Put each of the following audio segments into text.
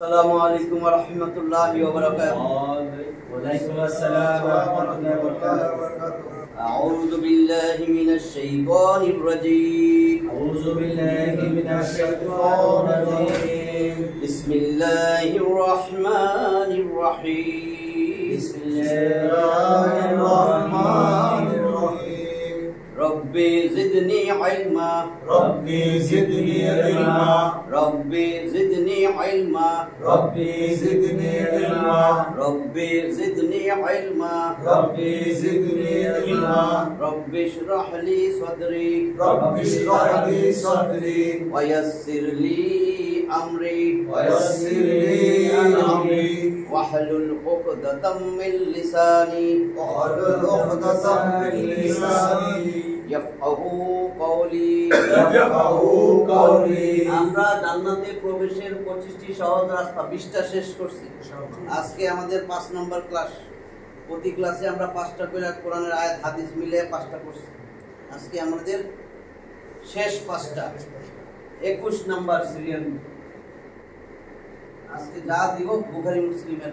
আসসালামু আলাইকুম ওয়া রাহমাতুল্লাহি ওয়া বারাকাতুহু। ওয়া আলাইকুম আসসালাম ওয়া রাহমাতুল্লাহি ওয়া বারাকাতুহু। আউযু বিল্লাহি মিনাশ শাইতানির রাজীম। আউযু বিল্লাহি মিনাশ শাইতানির রাজীম। বিসমিল্লাহির রাহমানির রাহিম। বিসমিল্লাহির রাহমানির রাহিম। রব্বি জিদনি ইলমা। রব্বি জিদনি ইলমা। রব্বি জিদনি ইলমা। রব্বি জিদনি ইলমা। রব্বি জিদনি ইলমা। রব্বি জিদনি ইলমা। রব্বি ইশরাহ লি সাদরি। রব্বি ইশরাহ লি সাদরি। ওয়া ইয়াসসির লি আমরি। ওয়া ইয়াসসির লি আমরি। واحلل عقدة من لساني واحلل عقدة من لساني يفقهوا قولي يفقهوا قولي। আমরা জান্নাতে প্রবেশের 25টি সহজ রাস্তা 20টা শেষ করছি। আজকে আমাদের 5 নম্বর ক্লাস। প্রতি ক্লাসে আমরা 5টা করে কোরআনের আয়াত হাদিস মিলে 5টা করছি। আজকে আমাদের শেষ 5টা 21 নম্বর সিরিয়াল। আজকে যা দিব বুখারী মুসলিমের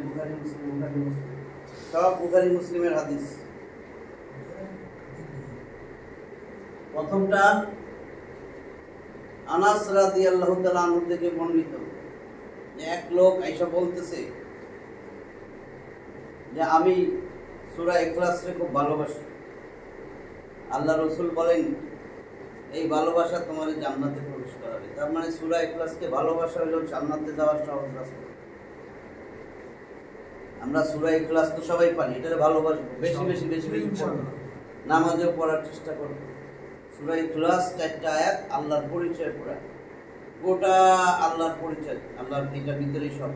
সব বুখারী মুসলিমের হাদিস। প্রথমটা আনাস রাদিয়াল্লাহু তাআলা আনহু থেকে বর্ণিত যে এক লোক আয়েশা বলতেছে যে আমি সূরা ইখলাসকে খুব ভালোবাসি। আল্লাহ রাসূল বলেন এই ভালোবাসা তোমার জান্নাতে প্রবেশ করাবে। তার মানে সূরা ইখলাসকে ভালোবাসা হলো জান্নাতে যাওয়ার সহজ রাস্তা। আমরা সূরা ইখলাস তো সবাই পারি, এটারে ভালোবাসবো, বেশি পড়ব, নামাজেও পড়ার চেষ্টা করব। সূরা ইখলাস 4টা আয়াত আল্লাহর পরিচয় পুরা, গোটা আল্লাহর পরিচয়, আল্লাহর এটার ভিতরেই সব।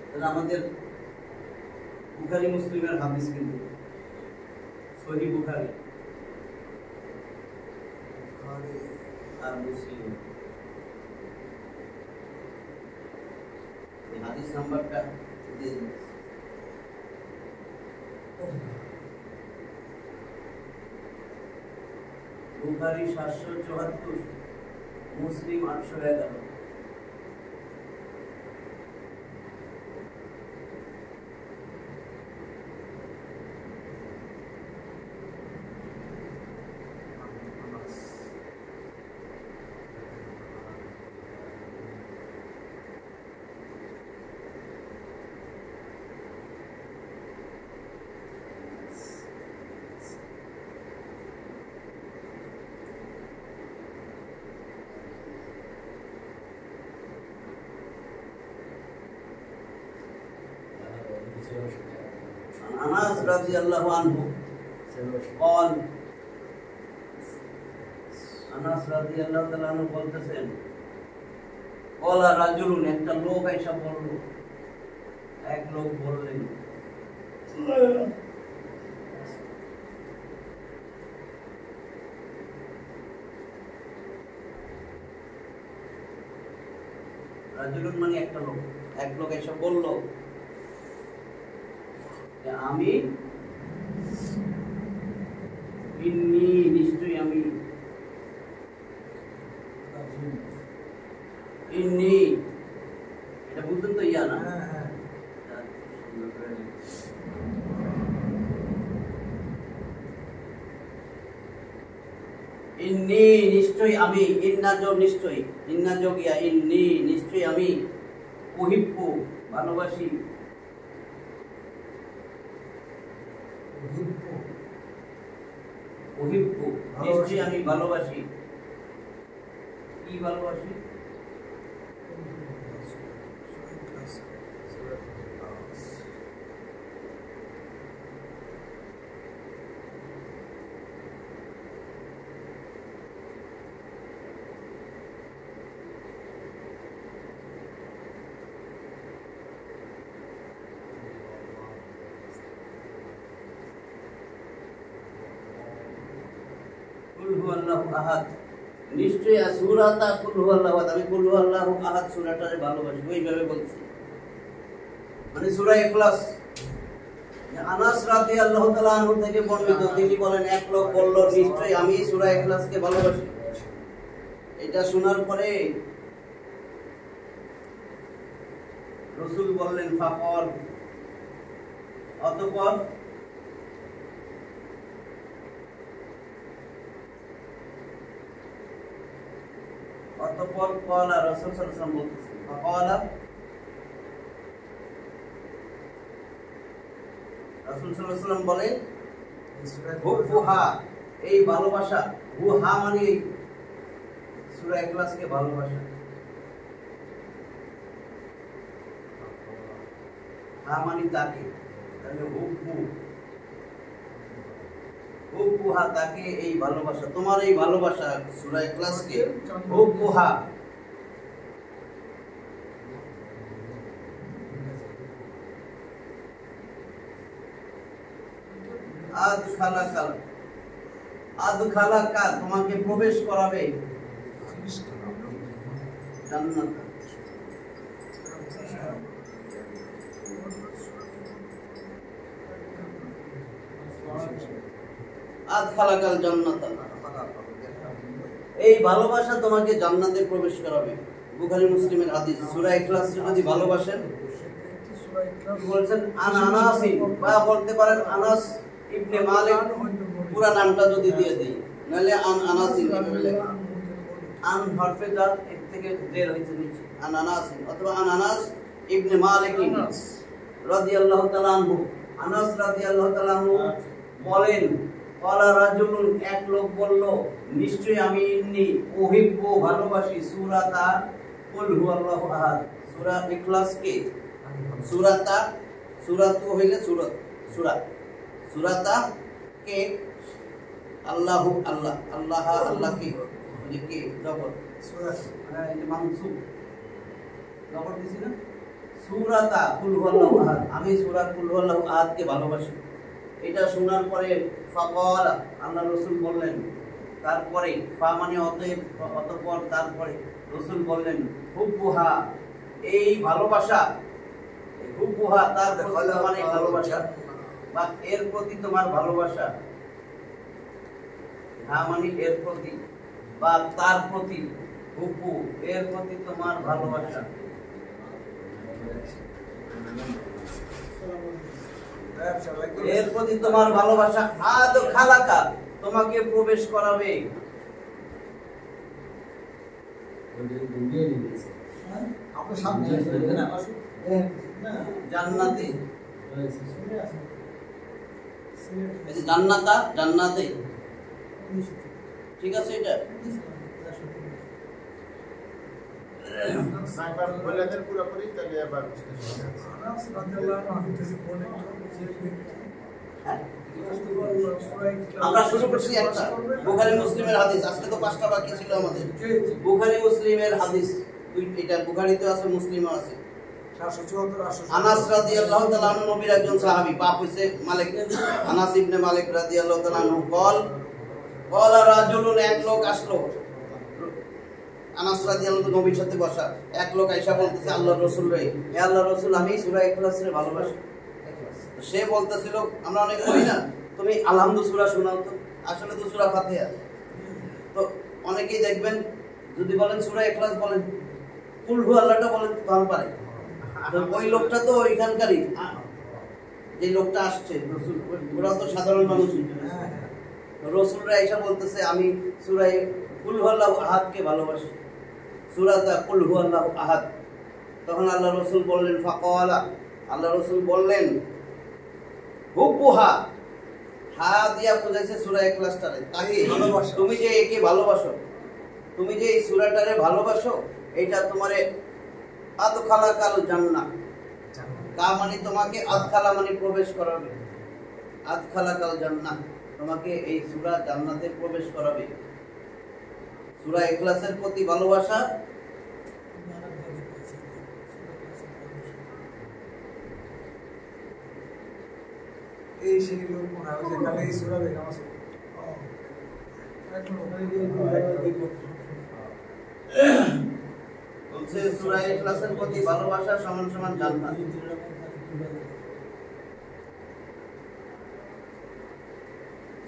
তাহলে আমাদের বুখারী মুসলিমের হাদিস কিন্তু সহিহ বুখারী আর মুসলিম। এই হাদিস নাম্বারটা দিয়ে দিন। বুখারী 774, মুসলিম 811। আনাস রাদিয়াল্লাহু আনহু قال আনাস রাদিয়াল্লাহু তাআলা আনহু বলতেছেন قال رجل, একটা লোক এসে বলল, এক লোক বললেন রাজুলুন মানে একটা লোক, এক লোক এসে বলল যে আমি নিশ্চয়ই আমি এটা বুঝলেন তো? ইয়া না, নিশ্চয়ই আমি, নিশ্চয়ই আমি উহিব্বু ভালোবাসি, নিশ্চয়ই আমি ভালোবাসি। কি ভালোবাসি? নিশ্চয়ই সূরাটা কুল হুয়াল্লাহু আহাদ, আমি কুল হুয়াল্লাহু আহাদ সূরাটারে ভালোবাসি, ওইভাবে বলছি। মানে সূরা ইখলাস। আনাস রাদিয়াল্লাহু তাআলা আনহু থেকে বর্ণিত, তিনি বলেন এক লোক বলল নিশ্চয়ই আমি সূরা ইখলাসকে ভালোবাসি। এটা শোনার পরে রাসূল বললেন ফাকল, অতঃপর কলা রাসূল সাল্লাল্লাহু আলাইহি ওয়াসাল্লাম বলতেছেন ফাকলা, রাসূল সাল্লাল্লাহু আলাইহি ওয়াসাল্লাম বলেন হুবুহা, এই ভালোবাসা, হুহা মানে সূরা ইখলাসকে ভালোবাসা, হা মানে তাকে, তাহলে হুবুহা তাকে, এই ভালোবাসা, তোমার এই ভালোবাসা সূরা ইখলাসকে হুবুহা, আদখালাকা তোমাকে প্রবেশ করাবে জান্নাত। আদখালাকাল জান্নাত, এই ভালোবাসা তোমাকে জান্নাতে প্রবেশ করাবে। বুখারী মুসলিমের হাদিস। সূরা ইখলাস যদি ভালোবাসেন, বলছেন আনাস, বা বলতে পারেন আনাস ইবনে মালিক, পুরা নামটা যদি দিয়ে দেই, নাহলে আনাস আন হরফে জার, এর থেকে জের হয়েছে নিচে, আনাস অথবা আনাস ইবনে মালিক রাদিয়াল্লাহু তাআলা আনহু। আনাস রাদিয়াল্লাহু তাআলা আনহু বলেন ক্বালা রাজুলুন, এক লোক বলল, নিশ্চয়ই আমি ইন্নী উহিব্বু ভালোবাসি সূরাতা কুল হুয়াল্লাহু আহাদ, সূরা ইখলাসকে, সূরাতা, সূরাতু হইলে সূরত, সূরাতা কে আল্লাহু, আল্লাহ, আল্লাহ আল্লাহকে, মানে কে জবর সূরা, হ্যাঁ এই মানসুব জবর দিছি না, সূরাতা কুল হুয়াল্লাহু আহাদ, আমি সূরা কুল হুয়াল্লাহু আহাদকে ভালোবাসি। এটা শোনার পরে ফাকালা, আল্লাহ রাসূল বললেন, তারপরে ফা মানে অতএব, অতঃপর, তারপরে রাসূল বললেন হুবুহা, এই ভালোবাসা, হুবুহা তার মানে ভালোবাসা, বা এর প্রতি তোমার ভালোবাসা, হ্যাঁ মানে এর প্রতি, বা তার প্রতি, হুবু এর প্রতি তোমার ভালোবাসা, এর প্রতি তোমার ভালোবাসা আদখালাকা তোমাকে প্রবেশ করাবে জান্নাতে, জান্নাতে, ঠিক আছে। এটা আমরা শুরু করছি একটা বুখারী মুসলিমের হাদিস, আজকে তো 5টা বাকি ছিল আমাদের। বুখারী মুসলিমের হাদিস, এটা বুখারীতে আছে, মুসলিমও আছে। আনাস রাদিয়াল্লাহু তাআলা আনহু নবীর একজন সাহাবী, বাপ হইছে মালিক, আনাস ইবনে মালিক রাদিয়াল্লাহু তাআলা আনহু ক্বালা রাজুলুন, এক লোক আসলো, আনাস রাদিয়াল্লাহু নবীর সাথে বসা, এক লোক আয়েশা বলতেছে আল্লাহর রাসূল রে, হে আল্লাহর রাসূল, আমি সূরা ইখলাসের ভালোবাসি। সে বলতেছিল, আমরা অনেক করি না, তুমি আলহামদু সূরা শোনাও তো, আসলে তো সূরা ফাতিহা। তো অনেকেই দেখবেন যদি বলেন সূরা ইখলাস বলেন, কুল হু আল্লাহটা বলেন তখন পারে। তো ওই লোকটা তো ওইখানকারই, যে লোকটা আসছে রাসূল, ওরা তো সাধারণ মানুষ। রাসূলরা আয়েশা বলতেছে আমি সূরা কুল হু আল্লাহু আহাদকে ভালোবাসি, সূরাটা কুল হু আল্লাহু আহাদ। তখন আল্লাহ রাসূল বললেন ফাকালা, আল্লাহ রাসূল বললেন হুবুহা, হা দিয়া বুঝাইছে সূরা ইখলাসটারে, তাকে ভালোবাসো, তুমি যে একে ভালোবাসো, তুমি যে এই সূরাটারে ভালোবাসো, এটা তোমারে আদখালাকাল জান্নাহ, কা মানে তোমাকে, আদখালা মানে প্রবেশ করাবে, আদখালাকাল জান্নাহ তোমাকে এই সূরা জান্নাতে প্রবেশ করাবে। সূরা ইখলাসের প্রতি ভালোবাসা এই সেই লোক মনে হয় যে কালে এই সূরা দেখা আছে, বলছে সূরা ইখলাসের প্রতি ভালোবাসা সমান সমান জান্নাত।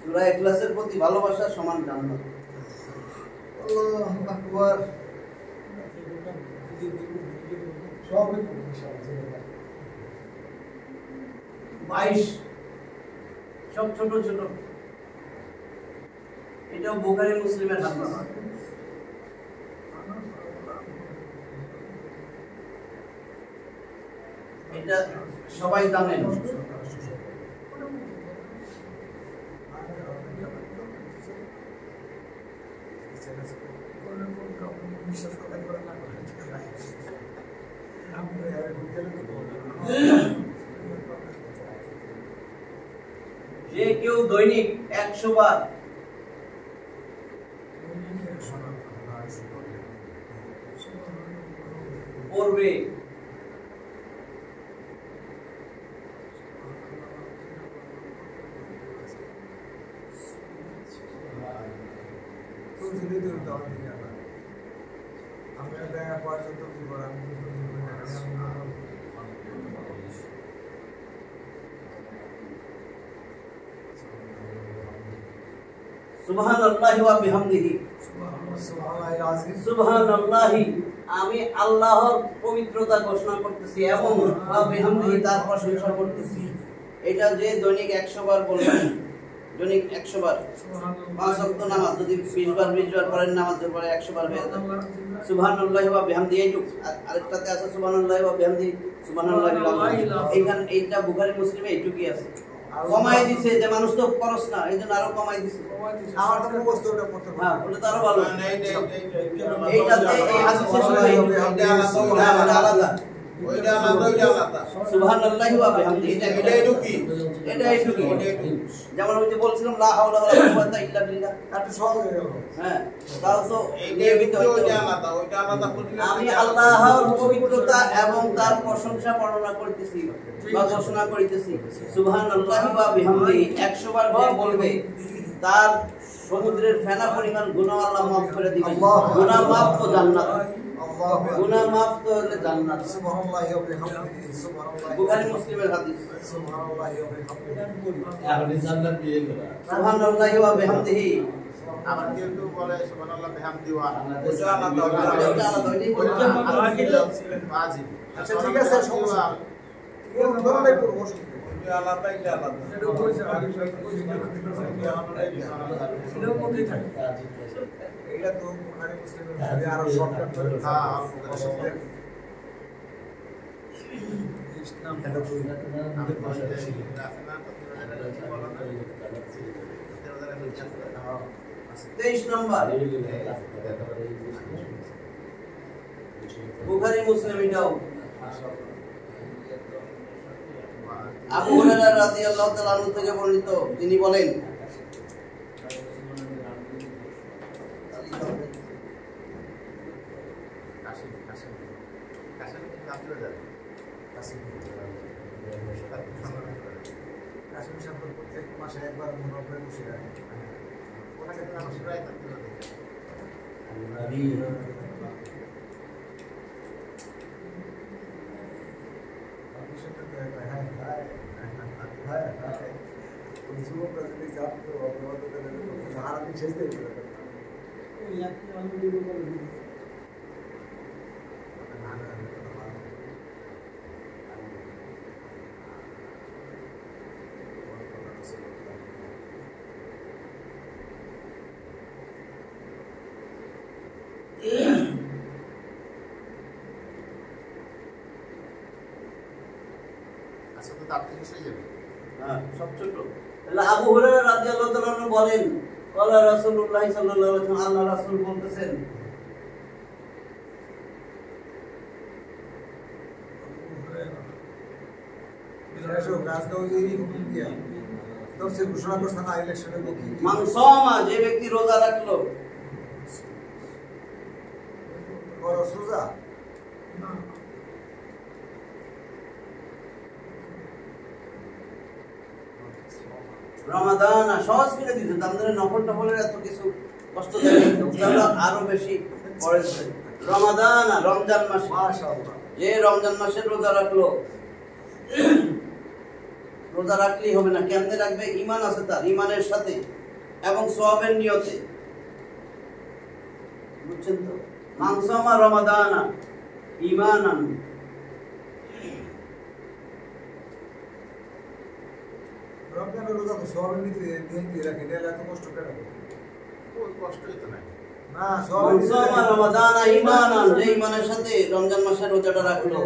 সূরা ইখলাসের প্রতি ভালোবাসা সমান জান্নাত। আল্লাহু আকবার। সবই করবো ইনশাআল্লাহ। 22 সব ছোট ছোট। এটাও বুখারী মুসলিমের হাদিস। এটা সবাই জানেন। বিশ্বাস করে না যে কেউ দৈনিক 100 বার পড়বে সুবহানাল্লাহি ওয়া বিহামদিহি, সুবহানাল্লাহি আমি আল্লাহর পবিত্রতা ঘোষণা করতেছি এবং ওয়া বিহামদিহি তার প্রশংসা করতেছি। এটা যে দৈনিক 100 বার বলবে, দৈনিক 100 বার, 5 ওয়াক্ত নামাজ যদি 20 বার 20 বার পড়েন, নামাজের পরে 100 বার হয়ে যাবে। সুবহানাল্লাহি ওয়া বিহামদিহি এইটুক। আরেকটাতে আছে সুবহানাল্লাহি ওয়া বিহামদিহি সুবহানাল্লাহিল আযীম। এইখানে এইটা বুখারী মুসলিমে এইটুকুই আছে। কমাই দিছে যে মানুষ তো খরচ না, এইজন্য আরো কমাই দিছে। আমার তো মুখস্থ ওটা পড়তে পারি। হ্যাঁ, ওটা তো আরো ভালো। এইটাতে এই হাদিসের সাথে এটা আলাদা। ওইটা আলাদা, ওইটা আলাদা। সুবহানাল্লাহি ওয়া বিহামদিহি এটা এটুকি, এটা এইটুকুই। যেমন ওই যে বলছিলাম লা হাওলা ওয়ালা কুওয়াতা ইল্লা বিল্লাহ, একটু সহজ হয়ে গেল। হ্যাঁ, তাও তো নিয়মিত ওইটা আলাদা, ওইটা আলাদা। আমি আল্লাহর পবিত্রতা এবং তার প্রশংসা বর্ণনা করতেছি বা ঘোষণা করিতেছি। সুবহানাল্লাহি ওয়া বিহামদিহি 100 বার যে বলবে তার সমুদ্রের ফেনা পরিমাণ গুনাহ আল্লাহ মাফ করে দিবেন। গুনাহ মাফ তো জান্নাত, গুনাহ মাফ তো হলে জান্নাত। সুবহানাল্লাহি ওয়া বিহামদিহি সুবহানাল্লাহি বুখারী মুসলিমের হাদিস। সুবহানাল্লাহি ওয়া বিহামদিহি আপনি জান্নাত দিয়ে দিলেন। সুবহানাল্লাহি ওয়া বিহামদিহি আমার কিন্তু বলে সুবহানাল্লাহ বিহামদিহি ওয়া ওটা আলাদা, ওইটাই বলছি। বাজি। আচ্ছা ঠিক আছে, সমস্যা এই ধরনের পড়বো। ওইটা আলাদা, এটা আলাদা। এটা বলেছে আগে এটার মধ্যেই থাকে। এইটা তো বুখারী মুসলিমের মধ্যে আরো শর্টকাট করে। হ্যাঁ, ইসলাম এটা তো আমাদের পাশে আছে না তো 23 নম্বর বুখারী মুসলিম এটাও। আবু হুরায়রা রাদিয়াল্লাহু তাআলা আনহু থেকে বর্ণিত, তিনি বলেন প্রত্যেক মাসে একবার মুনাফায় বসে যায়। ওনাকে তো আমার প্রায় থাকতে হবে। আচ্ছা, তো তার থেকে এসে যাবে। হ্যাঁ, সব ছোট। তাহলে আবু হুরায়রা রাদিয়াল্লাহু তাআলা আনহু বলেন, ক্বালা রাসূলুল্লাহ সাল্লাল্লাহু আলাইহি ওয়াসাল্লাম, আল্লাহ রাসূল বলতেছেন, মান সামা, যে ব্যক্তি রোজা রাখলো, রমাদান সহজ করে দিতে, আমাদের নফল টফলের এত কিছু কষ্ট দেয়, আরো বেশি পড়েছে। রমাদান, রমজান মাস, যে রমজান মাসে রোজা রাখলো, রোজা রাখলেই হবে না, কেমনে রাখবে? ঈমান আছে তার, ঈমানের সাথে এবং সওয়াবের নিয়তে, বুঝছেন তো? মান সামা রমাদান ঈমানান রমজানের রোজা তো সবের নিতে নিয়ে রাখে নিয়ে এত কষ্ট কেন ওই কষ্টই তো নাই না মান সামা রমাদান ঈমানান, যে ঈমানের সাথে রমজান মাসের রোজাটা রাখলো।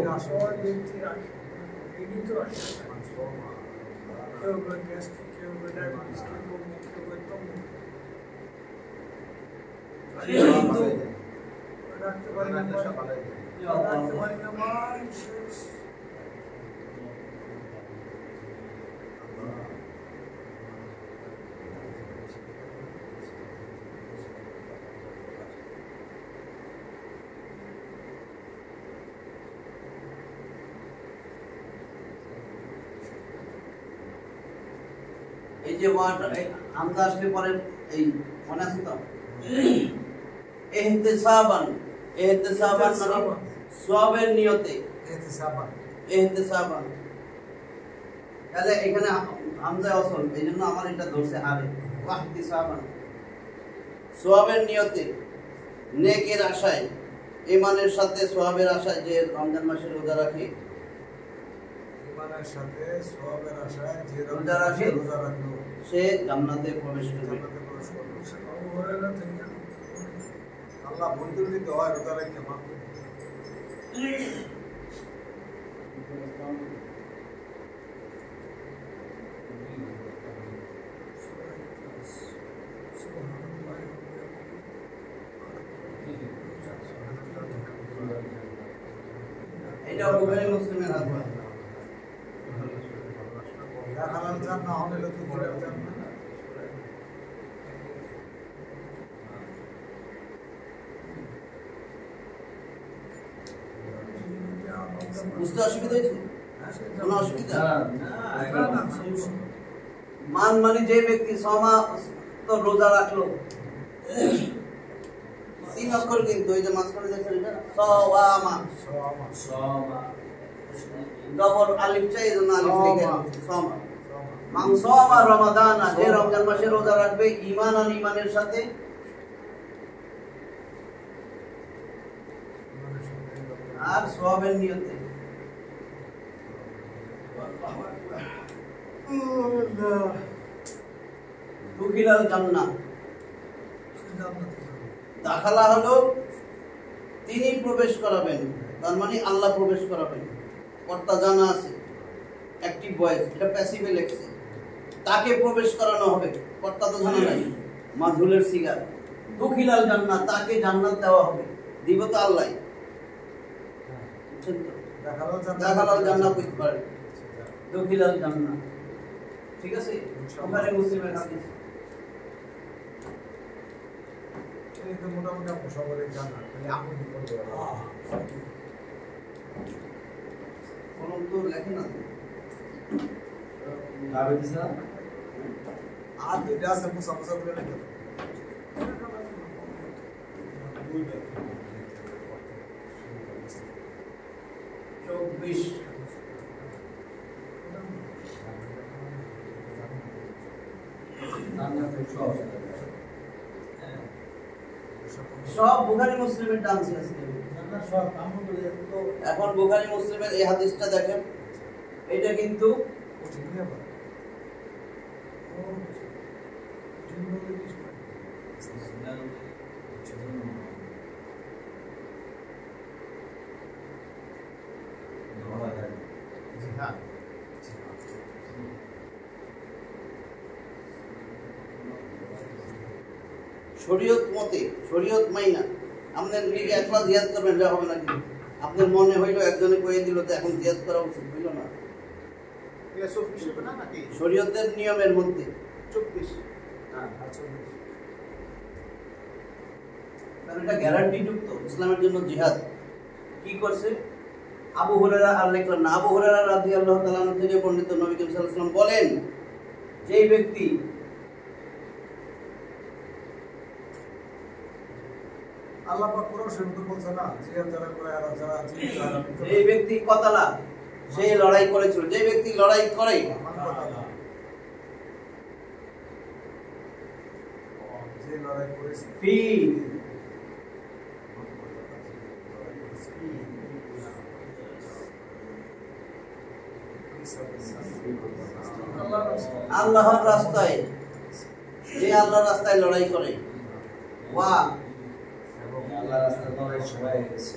এই যে হামজা আসলে পরে এই মনে আছে তো ইহতিসাবান, ইহতিসাবান মানে সওয়াবের নিয়তে, ইহতিসাবান। তাহলে এখানে হামজা আসল, এইজন্য আমার এটা ধরছে আরে ইহতিসাবান, সওয়াবের নিয়তে, নেকের আশায়, ঈমানের সাথে সওয়াবের আশায় যে রমজান মাসে রোজা রাখে, ঈমানের সাথে সওয়াবের আশায় যে রোজা রাখে, রোজা রাখলো সে জান্নাতে প্রবেশ করবে। আল্লাহ বলতে দিতে হয় রোজা রাখতে মাফ এটা বুখারী মুসলিমের হাদিস। হালাল জান না হলে লোক ঘুরে যান না বুঝতে অসুবিধা হয়েছে? কোনো অসুবিধা? মান মানে যে ব্যক্তি সমা তো রোজা রাখলো, 3 অক্ষর কিন্তু এই যে মাঝখানে দেখছেন এটা সওয়ামা, ডবল আলিফ চাই এজন্য আলিফ লিখে সওমা। মান সওমা রমাদান, যে রমজান মাসে রোজা রাখবে ঈমানান, ঈমানের সাথে, আর সওয়াবের নিয়তে। দুখিলাল জান্নাহ, দাখালা হলো তিনি প্রবেশ করাবেন, তার মানে আল্লাহ প্রবেশ করাবেন। কর্তা জানা আছে, অ্যাক্টিভ ভয়েস, এটা প্যাসিভে লেখছে, তাকে প্রবেশ করানো হবে, কর্তা তো জানা নাই, মাজহুলের সিগা। দুখিলাল জান্নাহ, তাকে জান্নাত দেওয়া হবে, দিব তো আল্লাহ। দাখালাল জান্নাহ কইতে পারে, দুখিলাল জান্নাহ। ঠিক আছে, বুখারী মুসলিমের হাদিস। এই তো মোটামুটি আপনি সকলে জানা তাহলে আপনি কি করতে কলম তো লেখে না, আর দুইটা আছে মুসাফা করে রেখে 24 সব বুখারী মুসলিমের ডান্স আছে। এখন বুখারী মুসলিমের এই হাদিসটা দেখেন, এটা কিন্তু শরীয়ত মতে, শরীয়ত মাইনা আপনার লিগে একলা জিয়াদ করবেন, যা হবে না। কিন্তু আপনার মনে হইলো একজনে কয়ে দিল তো এখন জিয়াদ করা উচিত, হইল না। শরীয়তের নিয়মের মধ্যে 24 কারণ এটা গ্যারান্টি যুক্ত ইসলামের জন্য জিহাদ। কি করছে আবু হুরায়রা, আর লিখলাম না, আবু হুরায়রা রাদিয়াল্লাহু তাআলা আনহু থেকে বর্ণিত, নবী করিম সাল্লাল্লাহু আলাইহি ওয়াসাল্লাম বলেন, যেই ব্যক্তি আল্লাহ পাক কোরআন শরীফে বলছে না জিহাদ যারা করে আর যারা এই ব্যক্তি কতালা, সেই লড়াই করেছিল, যে ব্যক্তি লড়াই করে, যে লড়াই করেছে ফি আল্লাহর রাস্তায়, যে আল্লাহর রাস্তায় লড়াই করে, ওয়া এবং আল্লাহ রাস্তায় লড়াই সবাই গেছে।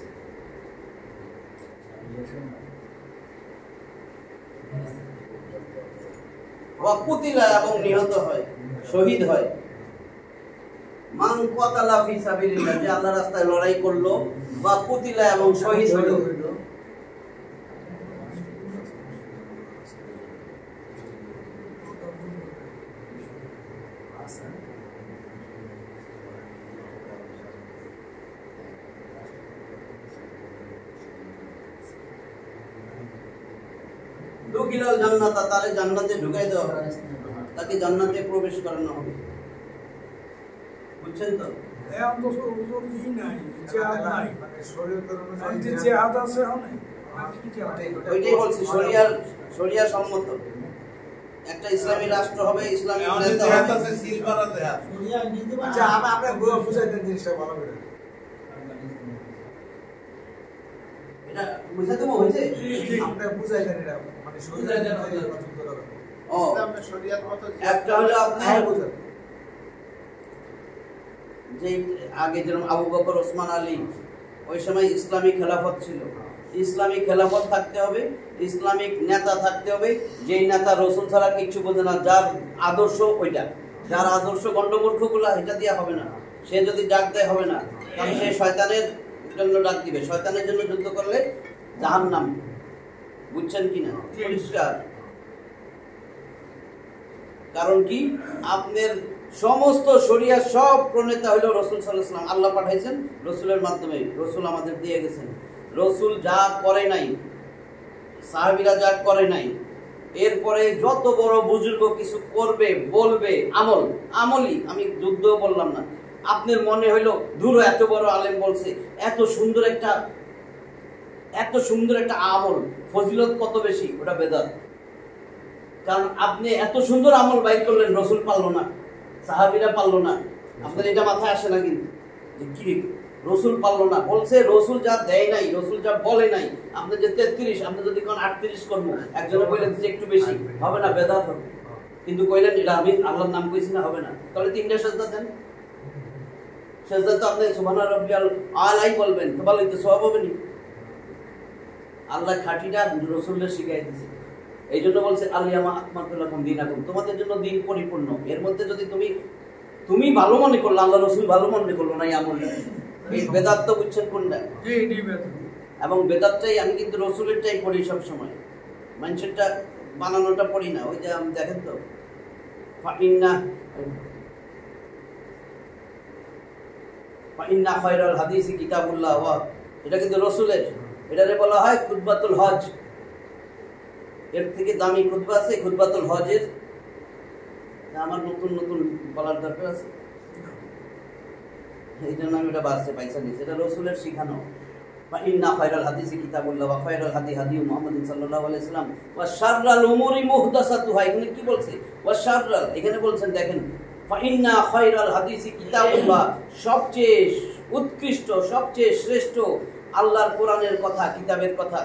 ওয়া কুতিলা এবং নিহত হয়, শহীদ হয়। মান কাতালা ফি সাবিলিল্লাহ, যে আল্লাহর রাস্তায় লড়াই করলো, ওয়া কুতিলা এবং শহীদ হলো। দুখিলাল জান্নাতা, তারে জান্নাতে ঢুকাই দেওয়া হবে, তাকে জান্নাতে প্রবেশ করানো হবে। বুঝছেন তো? এখন তো হুজুর ই নাই, জিহাদ নাই। মানে শরীয়তের অনুযায়ী এই যে জিহাদ আছে অনেক। ওইটাই বলছি, শরিয়া সম্মত একটা ইসলামী রাষ্ট্র হবে, ইসলামী নেতা হবে। আচ্ছা, আমরা বুঝাই দেন জিনিসটা ভালো করে। এটা বুঝাতে হয়েছে? আমরা বুঝাই দেন এটা, মানে বুঝাই দেন। ও, ইসলামের শরীয়ত মতো যে একটা হলো আপনার বুঝাই যে আগে যেরকম আবু বকর, ওসমান আলী, ওই সময় ইসলামী খেলাফত ছিল। ইসলামী খেলাফত থাকতে হবে, ইসলামিক নেতা থাকতে হবে, যেই নেতা রসুল ছাড়া কিচ্ছু বোঝে না, যার আদর্শ ওইটা, যার আদর্শ গণ্ডমূর্খগুলা, এটা দিয়ে হবে না। সে যদি ডাক দেয় হবে না, কারণ সে শয়তানের জন্য ডাক দিবে। শয়তানের জন্য যুদ্ধ করলে জাহান্নাম। বুঝছেন কিনা? পরিষ্কার। কারণ কি, আপনার সমস্ত শরিয়ার সব প্রণেতা হইল রসুল সাল্লাল্লাহু আলাইহি ওয়াসাল্লাম। আল্লাহ পাঠাইছেন রসুলের মাধ্যমে, রসুল আমাদের দিয়ে গেছেন। রসুল যা করে নাই, সাহাবীরা যা করে নাই, এরপরে যত বড় বুজুর্গ কিছু করবে, বলবে, আমলি, আমি যুদ্ধ বললাম না। আপনার মনে হইলো ধুরো এত বড় আলেম বলছে, এত সুন্দর একটা আমল, ফজিলত কত বেশি, ওটা বেদাত। কারণ আপনি এত সুন্দর আমল বাইর করলেন, রসুল পারলো না, সাহাবীরা পারলো না। আপনার এটা মাথায় আসে না কিন্তু, যে কি রসুল পারলো না, বলছে রসুল যা দেয় নাই, রসুল যা বলে নাই। আপনি যে 33, আপনি যদি কোন 38 করবো, একজনে কইলেন যে একটু বেশি হবে না, বেদাত হবে। কিন্তু কইলেন এটা আমি আল্লাহর নাম কইছি না, হবে না। তাহলে 3টা সেজদা দেন। সেজদা তো আপনি সুবহান রাব্বিয়াল আলাই বলবেন, তো বলেই তো সওয়াব হবে না। আল্লাহ খাঁটিটা রসুলের শিখাই দিয়েছে। এই জন্য বলছে আলিয়ামা আকমালতু লাকুম দীনাকুম, তোমাদের জন্য দিন পরিপূর্ণ। এর মধ্যে যদি তুমি ভালো মনে করলে, আল্লাহ রসুল ভালো মনে করলো না, এই আমলটা, এই বেদাত তো বুঝছেন কোনটা? এবং বেদাতটাই আমি কিন্তু রসুলেরটাই পড়ি সব সময়, মানুষেরটা বানানোটা পড়ি না। ওই যে আমি দেখেন তো, ফাইন্না খায়রাল হাদিসি কিতাবুল্লাহ, এটা কিন্তু রসুলের। এটারে বলা হয় খুতবাতুল হজ। এর থেকে দামি খুতবা আছে খুতবাতুল হজের। আমার নতুন বলার দরকার আছে, এই জন্য আমি এটা বাসে পয়সা নিচ্ছি। এটা রসুলের শিখানো। ফাইন্না খায়রাল হাদিসি কিতাবুল্লাহ ওয়া খায়রাল হাদি হাদি মুহাম্মাদিন সাল্লাল্লাহু আলাইহি ওয়াসাল্লাম ওয়া শাররাল উমুরি মুহদাসাতুহা। এখানে কি বলছে? ওয়া শাররাল, এখানে বলছেন দেখেন, ফাইন্না খায়রাল হাদিসি কিতাবুল্লাহ, সবচেয়ে উৎকৃষ্ট, সবচেয়ে শ্রেষ্ঠ আল্লাহর কোরআনের কথা, কিতাবের কথা।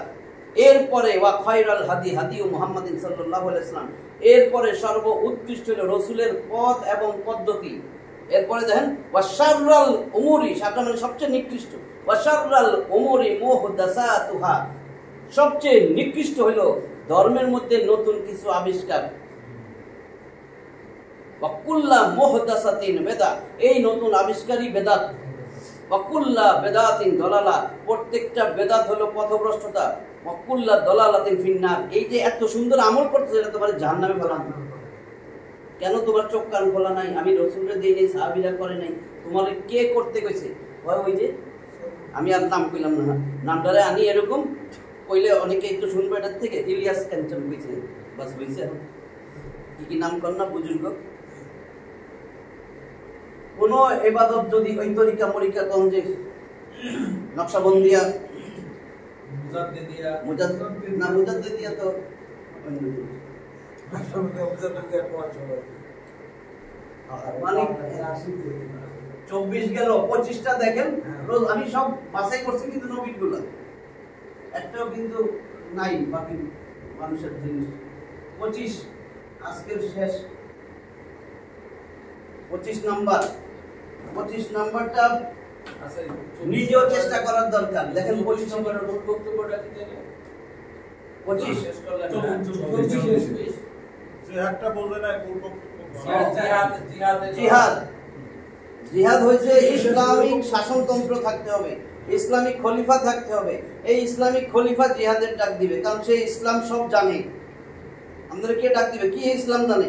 এরপরে ওয়া খায়রাল হাদি হাদি মুহাম্মাদিন সাল্লাল্লাহু আলাইহি ওয়াসাল্লাম, এরপরে সর্ব উৎকৃষ্ট হলো রসুলের পথ এবং পদ্ধতি। এরপরে দেখেন ওয়া শাররাল উমুরি, শাররা মানে সবচেয়ে নিকৃষ্ট, ওয়া শাররাল উমুরি মুহদাসাতুহা, সবচেয়ে নিকৃষ্ট হলো ধর্মের মধ্যে নতুন কিছু আবিষ্কার। ওয়া কুল্লা মুহদাসাতিন বিদআত, এই নতুন আবিষ্কারই বেদাত। ওয়া কুল্লা বিদআতিন দালালা, প্রত্যেকটা বেদাত হলো পথভ্রষ্টতা। ওয়া কুল্লা দালালাতিন ফিন্নার, এই যে এত সুন্দর আমল করতেছে, এটা তোমার জাহান্নামে ফেলানো। কেন তোমার চোখ কান খোলা নাই? আমি রসুলকে দিই নাই, সাহাবীরা করে নাই, তোমার কে করতে কইছে? ওই যে আমি আর নাম কইলাম না, নামটারে আনি এরকম কইলে অনেকে একটু শুনবো এটার থেকে। ইলিয়াস কাঞ্চন কইছে, বাস হইছে। কি নাম কর না বুজুর্গ? কোন ইবাদত যদি ওই তরিকা মরিকা কম, যে নকশাবন্দিয়া মুজাদ্দিদিয়া তো মানে 24 গেল, 25টা দেখেন রোজ। আমি সব বাছাই করছি কিন্তু নবীগুলো একটাও কিন্তু নাই, বাকি মানুষের জিনিস। 25 আজকের শেষ 25 নাম্বার। 25 নাম্বারটা নিজেও চেষ্টা করার দরকার। দেখেন 25 নাম্বারের বক্তব্যটা কি জানেন? 25 শেষ করলেন না? জিহাদটা বলবে না পূর্ব জিহাদ। জিহাদ হয়েছে ইসলামিক শাসনতন্ত্র থাকতে হবে, ইসলামিক খলিফা থাকতে হবে। এই ইসলামিক খলিফা জিহাদের ডাক দিবে, কারণ সে ইসলাম সব জানে। আমাদের কে ডাক দিবে? কি ইসলাম জানে?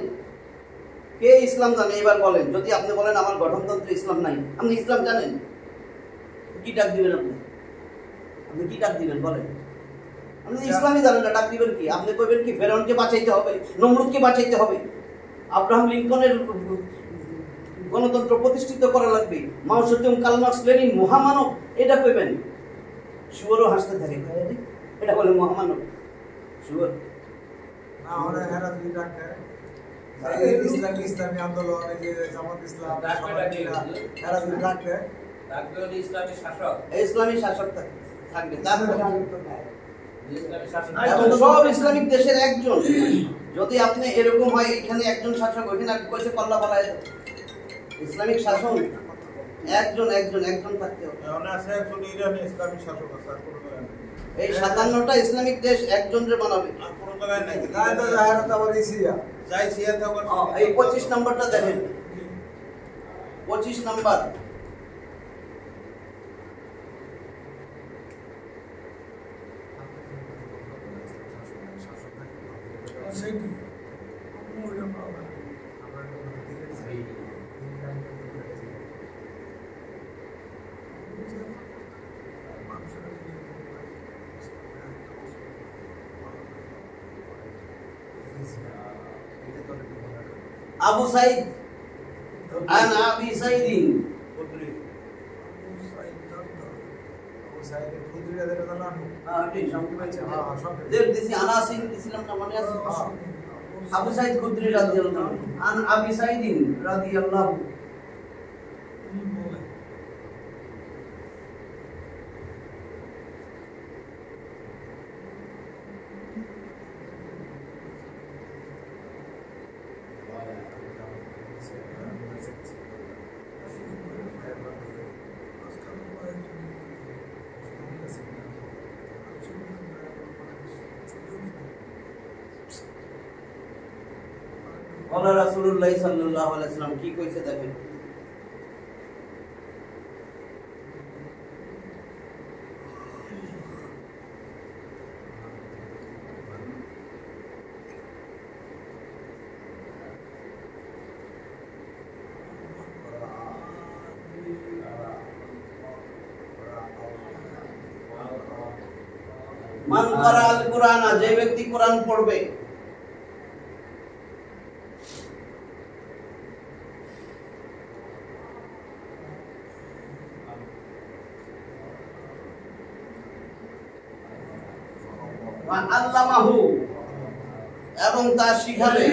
কে ইসলাম জানে? এবার বলেন। যদি আপনি বলেন আমার গঠনতন্ত্রে ইসলাম নাই, আপনি ইসলাম জানেন, কি ডাক দিবেন? আপনি কি ডাক দিবেন বলেন? আপনি ইসলামই জানেন না, ডাক দিবেন কি? আপনি কইবেন কি ফেরাউনকে বাঁচাইতে হবে, নমরুদকে বাঁচাইতে হবে, আব্রাহাম লিঙ্কনের গণতন্ত্র প্রতিষ্ঠিত করা লাগবে, মাও সেতুং, কার্ল মার্কস, লেনিন মহামানব, এটা কইবেন? শুয়োরও হাসতে থাকে, এটা বলে মহামানব শুয়োর। না ওরা এরা দুই ডাক্তার ইসলামী আন্দোলন, এই যে জামাত ইসলাম, এরা দুই ডাক্তার ইসলামী শাসক, ইসলামী শাসক থাকবে, এবং সব ইসলামিক দেশের একজন। যদি আপনি এরকম হয় এখানে একজন শাসক, ওইখানে কইছে পাল্লা পালায়, ইসলামিক শাসন একজন একজন একজন থাকতে হবে। এখন আছে একজন ইরানি ইসলামী শাসক আছে, আর কোনো জায়গায় নাই। এই 57টা ইসলামিক দেশ একজনরে বানাবে, আর কোনো জায়গায় নাই। না তো জাহেরাত আবার এই সিরিয়া যাই সিয়াতে আবার এই 25 নাম্বারটা দেখেন। 25 নাম্বার সেটি ওটা পাওয়া আবু সাইদ আন আবি সাইদিন কুদরি আবু সাইদ খুদরি রাদিয়াল্লাহু আনহু আন আবি সাইদিন রাদিয়াল্লাহু আল্লাহ রাসূলুল্লাহ সাল্লাল্লাহু আলাইহি ওয়াসাল্লাম কি কইছে দেখেন। মান ক্বারা আল কুরআন, যে ব্যক্তি কোরআন পড়বে, আল্লামাহু, এবং তা শিখাবে,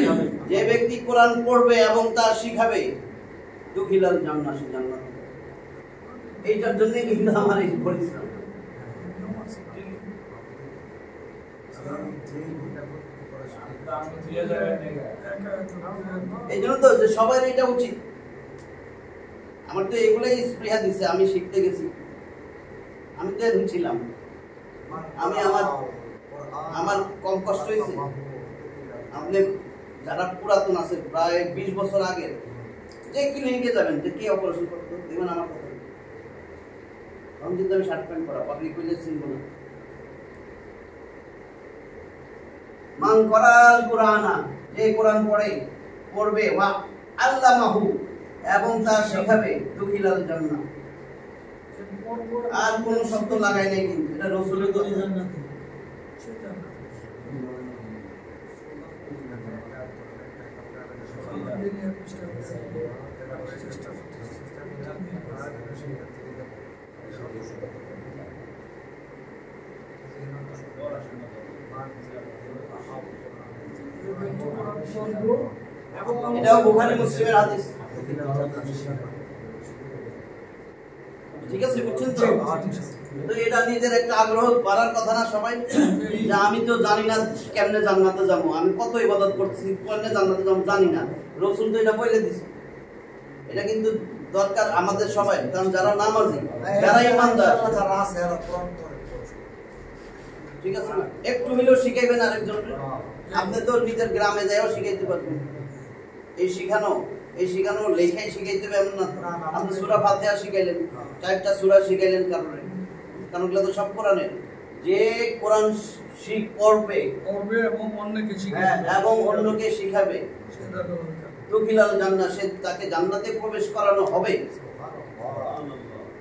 যে ব্যক্তি কোরআন পড়বে এবং তা শিখাবে, দুখিলাল জান্নাত, জান্নাত। এইটার জন্য কিন্তু আমার এই পরিশ্রম। এই জন্য তো যে সবাই এটা উচিত। আমার তো এগুলাই স্পৃহা দিচ্ছে, আমি শিখতে গেছি, আমি তো এরকম ছিলাম। আমি আমার কম কষ্ট হয়েছে। আপনি যারা পুরাতন আছে, প্রায় 20 বছর আগে, যে ক্লিনিকে যাবেন, যে কি অপারেশন করতে দেখবেন আমার কথা, তখন কিন্তু আমি শার্ট প্যান্ট পরা, পাবলিক হইলে চিনব না। মান করাল কুরআনা, যে কোরআন পড়বে, ওয়া আল্লামাহু, এবং তা শেখাবে, দুখিলাল জান্নাত। আর কোন শব্দ লাগাই নাই, কিন্তু এটা রাসূলের কথা। জান্নাত সেটা এটাও বুখারী মুসলিমের হাদিস। ঠিক আছে, বুঝছেন তো? তো এটা নিজের একটা আগ্রহ বাড়ার কথা না সবাই, যে আমি তো জানি না কেমনে জান্নাতে যাবো, আমি কত ইবাদত করছি, কেমনে জান্নাতে যাবো জানি না। রাসূল তো এটা বলে দিছে। এটা কিন্তু দরকার আমাদের সবাই, কারণ যারা নামাজি, যারা ইমানদার, যারা আছে এরা কোরআন ধরে। ঠিক আছে না, একটু হলেও শিখাইবেন আরেকজনকে। আপনি তো নিজের গ্রামে যাইও শিখাইতে পারবেন। এই শিখানো লেখাই শিখাইতে হবে এমন না। আপনি সূরা ফাতিহা শিখাইলেন, 4টা সূরা শিখাইলেন কারণে, কারণ এগুলো তো সব কোরআনের। যে কোরআন পড়বে এবং অন্যকে এবং অন্যকে শিখাবে, দুখিলাল জান্নাত, সে তাকে জান্নাতে প্রবেশ করানো হবে।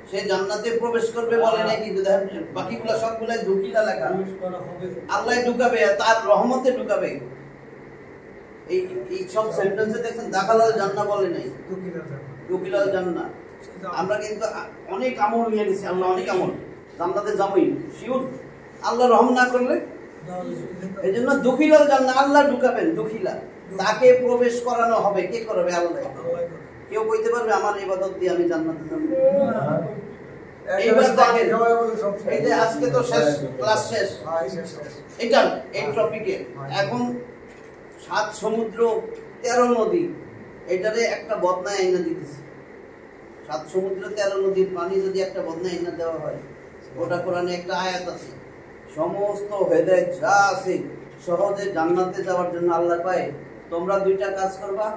সে জান্নাতে প্রবেশ করবে বলে নাই, কিন্তু বাকিগুলো সবগুলাই দুখিলা লেখা। আল্লাহ ঢুকাবে, তার রহমতে ঢুকাবে। এই সব সেন্টেন্সে দেখছেন দাখালাল জান্নাত বলে নাই, দুখিলাল জান্নাত। আমরা কিন্তু অনেক আমল নিয়ে নিছি, আল্লাহ অনেক আমল, জান্নাতে যাবই শিওর, আল্লাহ রহম না করলে। এই জন্য দুখিলাল জান্নাত, আল্লাহ ঢুকাবেন, দুখিলা, তাকে প্রবেশ করানো হবে। কে করবে? আল্লাহ। কেউ কইতে পারবে আমার ইবাদত দিয়ে আমি জান্নাতে যাব? এইবার দেখেন, এই যে আজকে তো শেষ ক্লাস, শেষ এটা এই টপিকে। এখন 7 সমুদ্র 13 নদী, এটারে একটা বদনা আইনা দিতেছে। 7 সমুদ্র 13 নদীর পানি যদি একটা বদনা আইনা দেওয়া হয়, ওটা কোরআনে একটা আয়াত আছে, সমস্ত হেদায়েত যা আছে সহজে জান্নাতে যাওয়ার জন্য আল্লাহ কয় তোমরা 2টা কাজ করবা,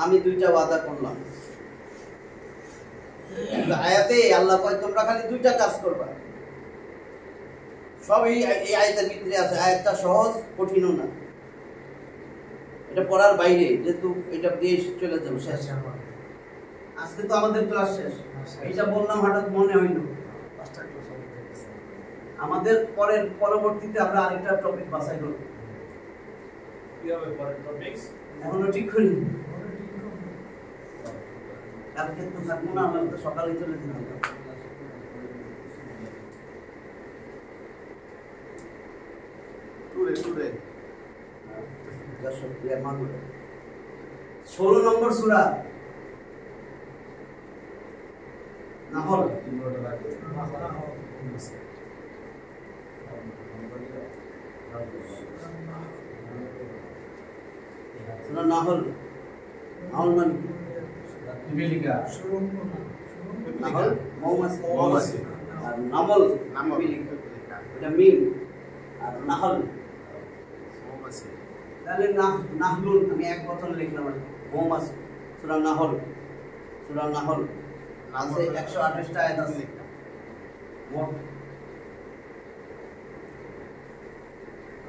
আমি 2টা ওয়াদা করলাম। আয়াতে আল্লাহ কয় তোমরা খালি 2টা কাজ করবা। সব এই আয়াতের ভিতরে আছে। আয়াতটা সহজ, কঠিনও না। এটা পড়ার বাইরে, যেহেতু এটা দিয়ে চলে যাবো শেষ। আজকে তো আমাদের ক্লাস শেষ। এইটা বললাম হঠাৎ মনে হইল। আমাদের পরবর্তীতে আমরা আরেকটা টপিক বাছাই করব। কি হবে পরের টপিকস? এখনো ঠিক করিনি। কালকে তো থাকবো না, আমরা তো সকালে চলে যেতে হবে। টুরে 16 নম্বর সূরা নাহল। সূরা নাহল। নাহল মানে পিপিলিকা, নাহল মৌমাছি, আর নামল পিপিলিকা, এটা মিম। আর নাহল তাহলে নাহলুন, আমি এক বছর লিখলাম মৌমাছি। সূরা নাহল আছে 128টা আয়াত আছে।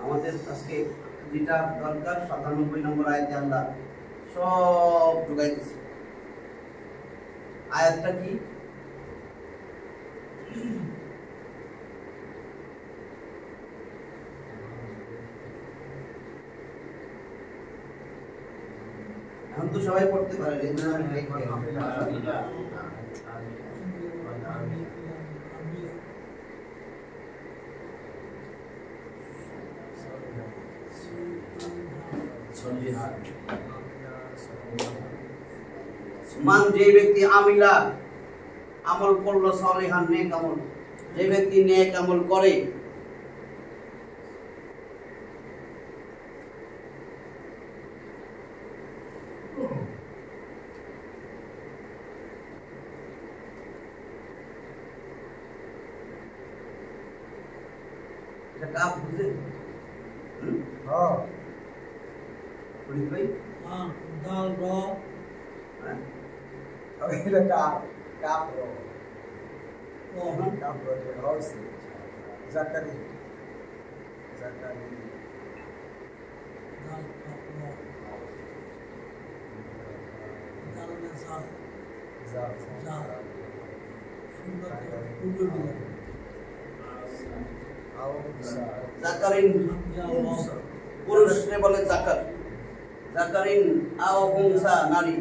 আমাদের আজকে যেটা দরকার 97 নম্বর আয়াতে আল্লাহ সব ঢুকাই দিচ্ছে। আয়াতটা কি? এখন তো সবাই পড়তে পারে, এই জন্য আমি লিখি। মান, যে ব্যক্তি আমিলা আমল করলো, সলিহান নেক আমল, যে ব্যক্তি নেক আমল করে, এটা কাপ বুঝে? হ্যাঁ পুলিশ ভাই, দাল র হ্যাঁ এটা কাপ রো এখন কাপ রো হইছে জাকারি দাল কাপ র দাল না জাল জাল সুন্দর পূর্ব দিকে জাকারিন, পুরুষে বলে জাকার। জাকারিন আও উনসা, নারী।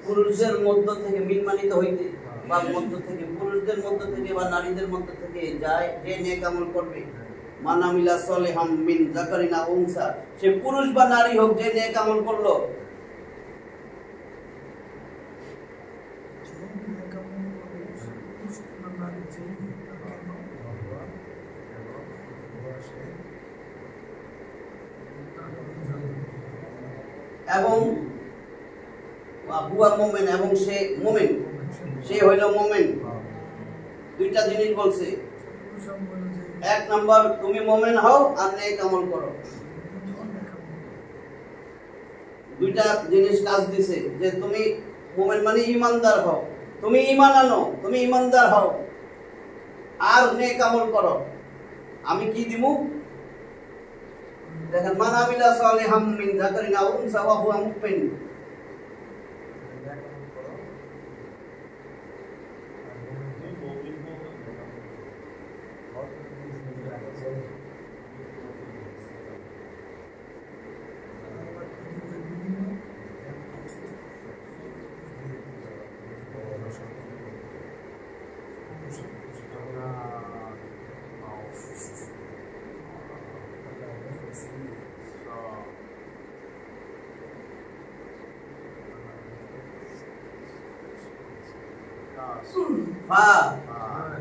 পুরুষদের মধ্য থেকে মিনমানিত হইতে বা মধ্য থেকে, পুরুষদের মধ্য থেকে বা নারীদের মধ্য থেকে যায় যে নেক আমল করবে, মানামিলা সলিহাম মিন জাকারিন আও উনসা, সে পুরুষ বা নারী হোক, যে নেক আমল করলো, এবং হুয়া মুমিন এবং সে মুমিন, সে হইল মুমিন। দুইটা জিনিস বলছে। এক নাম্বার, তুমি মুমিন হও আর নেক আমল করো। দুইটা জিনিস কাজ দিছে যে তুমি মুমিন মানে ঈমানদার হও, তুমি ঈমান আনো, তুমি ঈমানদার হও আর নেক আমল করো। আমি কি দিমু? দেখেন, মান আমিলা সালিহাম মিন যাকারিন আও উনসা ওয়া হুয়া মুমিন।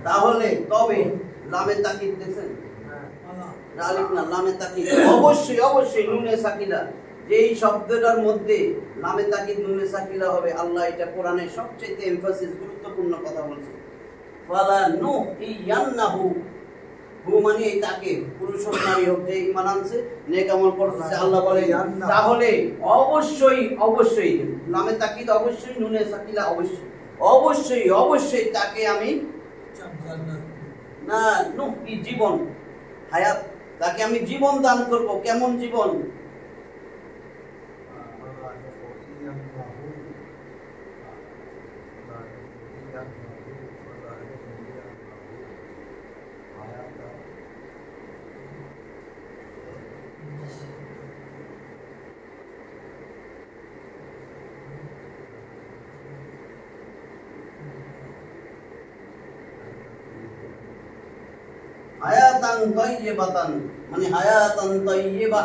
তাহলে তবে লামে তাকিদ দেখেন, আলিফ না লামে তাকিদ, অবশ্যই অবশ্যই নুনে সাকিলা, যে এই শব্দটার মধ্যে লামে তাকিদ নুনে সাকিলা হবে। আল্লাহ এটা কোরআনের সবচেয়ে এমফাসিস গুরুত্বপূর্ণ কথা বলছে। ফালা নুহিয়ান্নাহু, হু মানে এই তাকে, পুরুষ হোক নারী হোক, যে ঈমান আনছে নেক আমল করতেছে, আল্লাহ বলে তাহলে অবশ্যই অবশ্যই লামে তাকিদ অবশ্যই নুনে সাকিলা অবশ্যই অবশ্যই অবশ্যই তাকে আমি না নুহি জীবন হায়াত, তাকে আমি জীবন দান করব। কেমন জীবন? হায়াতান তাইয়্যিবাতান মানে হায়াতান তাইয়্যিবা,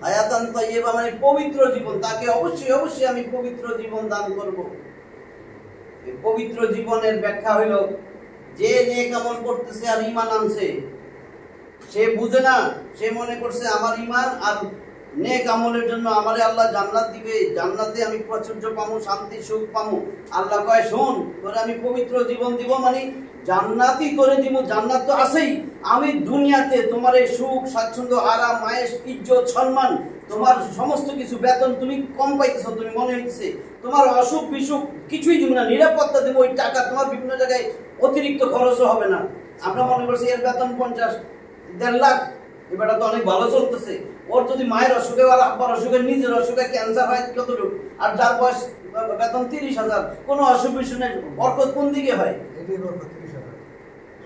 হায়াতান তাইয়্যিবা মানে পবিত্র জীবন। তাকে অবশ্যই অবশ্যই আমি পবিত্র জীবন দান করব। এই পবিত্র জীবনের ব্যাখ্যা হইল, যে নেক আমল করতেছে আর ঈমান আনছে, সে বুঝে না, সে মনে করছে আমার ঈমান আর নেক আমলের জন্য আমারে আল্লাহ জান্নাত দিবে, জান্নাতে আমি প্রাচুর্য পাবো, শান্তি সুখ পাবো। আল্লাহ কয় শোন, তোরে আমি পবিত্র জীবন দিব, মানে জান্নাতই করে দিব। জান্নাত তো আছেই, আমি দুনিয়াতে তোমার এই সুখ স্বাচ্ছন্দ্য আরাম আয়েশ ইজ্জত সম্মান, তোমার সমস্ত কিছু বেতন তুমি কম পাইতেছো, তুমি মনে হইতেছে তোমার অসুখ বিসুখ কিছুই দিব না, নিরাপত্তা দেবো। ওই টাকা তোমার বিভিন্ন জায়গায় অতিরিক্ত খরচও হবে না। আমরা মনে করছি এর বেতন 50-1.5 লাখ, এবারটা তো অনেক ভালো চলতেছে। ওর যদি মায়ের অসুখে আর আব্বার অসুখে নিজের অসুখে ক্যান্সার হয় কতটুকু, আর যার বয়স বেতন 30,000, কোনো অসুখ বিসুখ নেই, বরকত কোন দিকে হয়?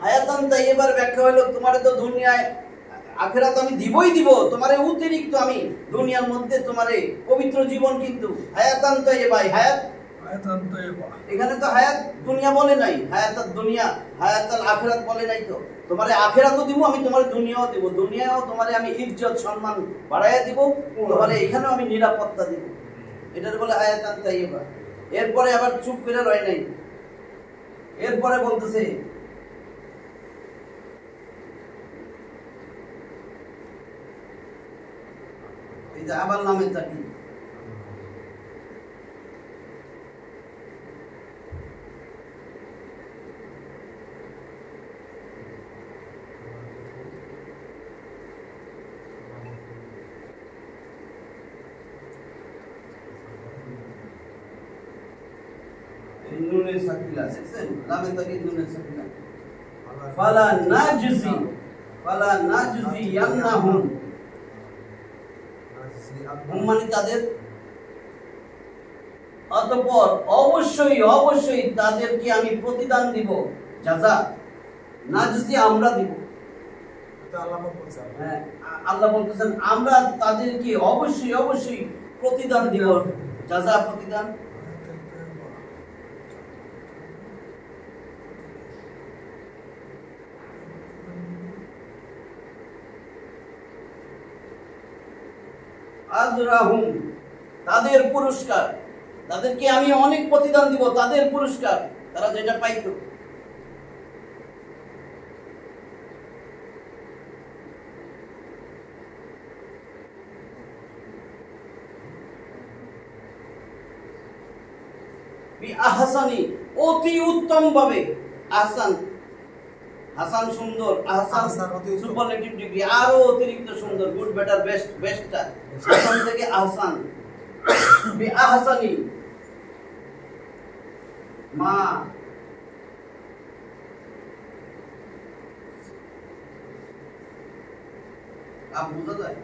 হায়াতান তাইয়্যিবার ব্যাখ্যা হলো, তোমারে তো দুনিয়ায় আখিরাত আমি দিবই দিব, তোমারে অতিরিক্ত আমি দুনিয়ার মধ্যে তোমারে পবিত্র জীবন, কিন্তু হায়াতান তাইয়্যিবা, হায়াত এখানে তো হায়াত দুনিয়া বলে নাই, হায়াতাত দুনিয়া হায়াতাল আখিরাত বলে নাই। তো তোমারে আখিরাতও দিব আমি, তোমারে দুনিয়াও দিব, দুনিয়াও তোমারে আমি ইজ্জত সম্মান বাড়াইয়া দিব, তোমারে এখানেও আমি নিরাপত্তা দিব। এটার বলে হায়াতান তাইয়্যিবা। এরপরে আবার চুপ করে রয় নাই, এরপরে বলতেছে এই যে আবার নামে তাকিদ, নুনে সাকিলা দেখছেন, লামে তাকিদ নুনে সাকিলা। ফালা নাজজি ইয়ান্নাহুম, মানে তাদের, অতঃপর অবশ্যই অবশ্যই তাদেরকে আমি প্রতিদান দিব, জাযা নাজজি আমরা দিব। হ্যাঁ, আল্লাহ বলতেছেন আমরা তাদেরকে অবশ্যই অবশ্যই প্রতিদান দিব, জাযা প্রতিদান। আজরাহুম তাদের পুরস্কার, তাদেরকে আমি অনেক প্রতিদান দিব, তাদের পুরস্কার তারা যেটা পাইতো। বিআহসানি, অতি উত্তম ভাবে। আহসান, হাসান সুন্দর, আহসান আহসান অতি উত্তম। সুপারলেটিভ ডিগ্রি, আরো অতিরিক্ত সুন্দর, গুড বেটার বেস্ট, বেস্টটা হাসান থেকে আহসান। বিআহসানি মা, আপ বুঝা যায়?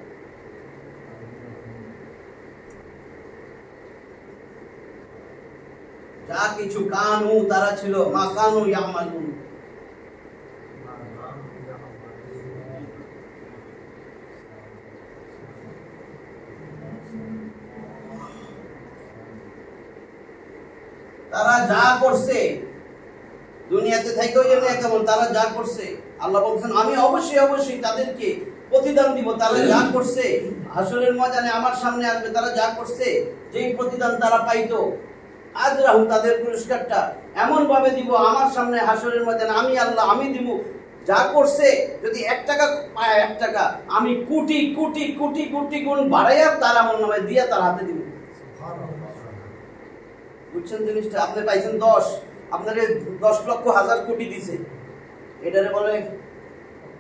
যা কিছু কানু তারা ছিল, মা কানু ইয়ামালুন। তারা যা করছে দুনিয়াতে থেকে ওই জন্য কেমন, তারা যা করছে আল্লাহ বলছেন আমি অবশ্যই অবশ্যই তাদেরকে প্রতিদান দিব। তারা যা করছে হাসরের ময়দানে আমার সামনে আসবে, তারা যা করছে যেই প্রতিদান তারা পাইতো, আজ রাহুল তাদের পুরস্কারটা এমন ভাবে দিব আমার সামনে হাসরের ময়দানে, আমি আল্লাহ আমি দিব। যা করছে যদি 1 টাকা পায় 1 টাকা, আমি কোটি কোটি কোটি কোটি গুণ বাড়াইয়া তার আমল নামায় দিয়ে তার হাতে দিব। বুঝছেন জিনিসটা? আপনি পাইছেন 10, আপনার 10 লক্ষ হাজার কোটি দিছে, এটারে বলে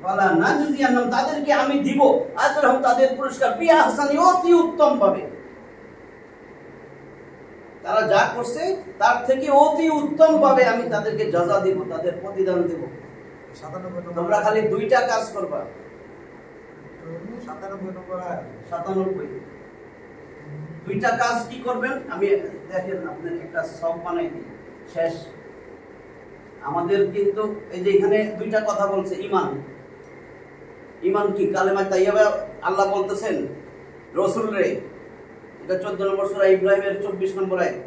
বলা না যদি আনলাম, তাদেরকে আমি দিব আজরাহুম তাদের পুরস্কার বিআহসানি, অতি উত্তম ভাবে। তারা যা করছে তার থেকে অতি উত্তম ভাবে আমি তাদেরকে জাযা দিব, তাদের প্রতিদান দেব। 97 তোমরা খালি 2টা কাজ করবা। 97 নম্বর আয়াত। 97 2টা কাজ কি করবেন? আমি দেখেন আপনার একটা সব বানাই দিই শেষ। আমাদের কিন্তু এই যে এখানে 2টা কথা বলছে, ঈমান। ঈমান কি? কালেমা তাইয়্যিবা। আল্লাহ বলতেছেন রাসূল রে, এটা 14 নম্বর সূরা ইব্রাহিমের 24 নম্বর আয়াত,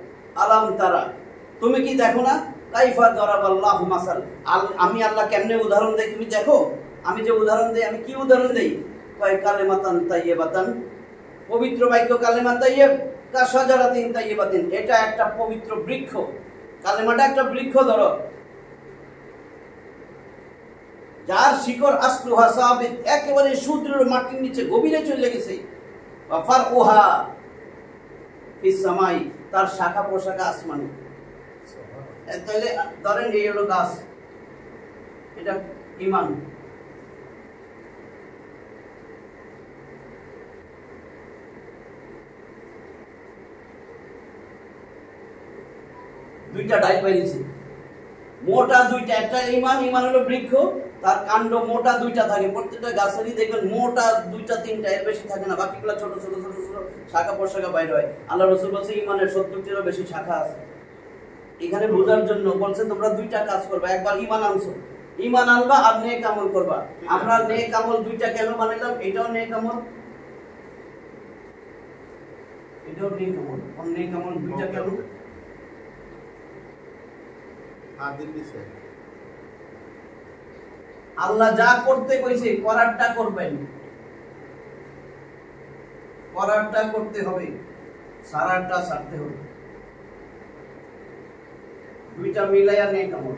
আলাম তারা, তুমি কি দেখো না, কাইফা দারাবাল্লাহু মাসাল, আমি আল্লাহ কেমনে উদাহরণ দেই তুমি দেখো। আমি যে উদাহরণ দেই, আমি কি উদাহরণ দেই? কয় কালেমাতান তাইয়্যিবাতান, পবিত্র বাক্য কালেমা তাইয়্যিব, কা শাজারাতিন তাইয়্যিবাতিন, এটা একটা পবিত্র বৃক্ষ। কালেমাটা একটা বৃক্ষ, ধরো যার শিকড় আসলুহা সাবিত, একেবারে সুদৃঢ় মাটির নিচে গভীরে চলে গেছে। ওয়া ফারউহা ফিস সামাই, তার শাখা প্রশাখা আসমানে। তাহলে ধরেন এই হলো গাছ, এটা ঈমান। দুইটা ডাল বেরিয়েছে, মোটা দুইটা, একটা ঈমান, ঈমান হলো বৃক্ষ, তার কাণ্ড মোটা 2টা থাকে। প্রত্যেকটা গাছেরই দেখবেন মোটা 2টা 3টা, এর বেশি থাকে না, বাকিগুলো ছোট ছোট ছোট ছোট শাখা প্রশাখা বাইর হয়। আল্লাহ রাসূল বলেছে ঈমানের 70টিরও বেশি শাখা আছে। এখানে বোঝার জন্য বলছে তোমরা 2টা কাজ করবা। একবার ঈমান আনছো, ঈমান আনবা আর নেক আমল করবা। আমরা নেক আমল 2টা কেন বানাইলাম? এটাও নেক আমল, এটাও নেক আমল। নেক আমল 2টা কেন? আল্লাহ যা করতে কইছে করারটা করবেন, করারটা করতে হবে, সারারটা ছাড়তে হবে। 2টা মিলাইয়া নেক আমল।